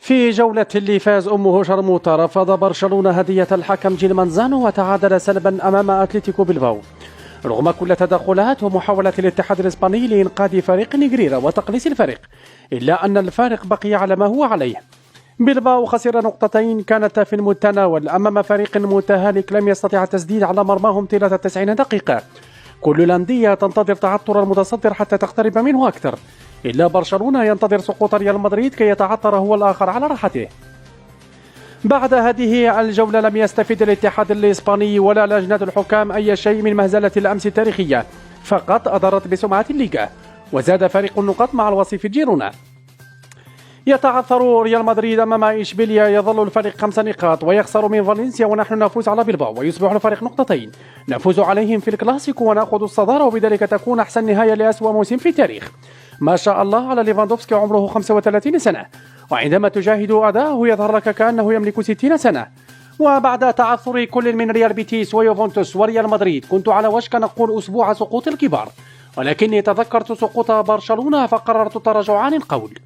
في جولة اللي فاز أمه شرموطة رفض برشلونة هدية الحكم جيل مانزانو وتعادل سلبا أمام أتلتيكو بلباو رغم كل تدخلات ومحاولات الاتحاد الإسباني لإنقاذ فريق نيغريرا وتقليص الفريق، إلا أن الفارق بقي على ما هو عليه. بلباو خسر نقطتين كانتا في المتناول أمام فريق متهالك لم يستطع التسديد على مرماهم طيلة 90 دقيقة. كل الأندية تنتظر تعثر المتصدر حتى تقترب منه أكثر، إلا برشلونة ينتظر سقوط ريال مدريد كي يتعثر هو الآخر على راحته. بعد هذه الجولة لم يستفيد الاتحاد الإسباني ولا لجنة الحكام أي شيء من مهزلة الأمس التاريخية، فقط أضرت بسمعة الليغا وزاد فريق النقاط مع الوصيف جيرونا. يتعثر ريال مدريد أمام إشبيليا، يظل الفريق 5 نقاط ويخسر من فالنسيا ونحن نفوز على بلباو ويصبح الفريق نقطتين، نفوز عليهم في الكلاسيكو ونأخذ الصدارة وبذلك تكون أحسن نهاية لأسوأ موسم في التاريخ. ما شاء الله على ليفاندوفسكي عمره 35 سنة، وعندما تشاهد أداءه يظهر لك كأنه يملك 60 سنة. وبعد تعثر كل من ريال بيتيس ويوفنتوس وريال مدريد كنت على وشك أن أقول أسبوع سقوط الكبار، ولكني تذكرت سقوط برشلونة فقررت التراجع عن القول.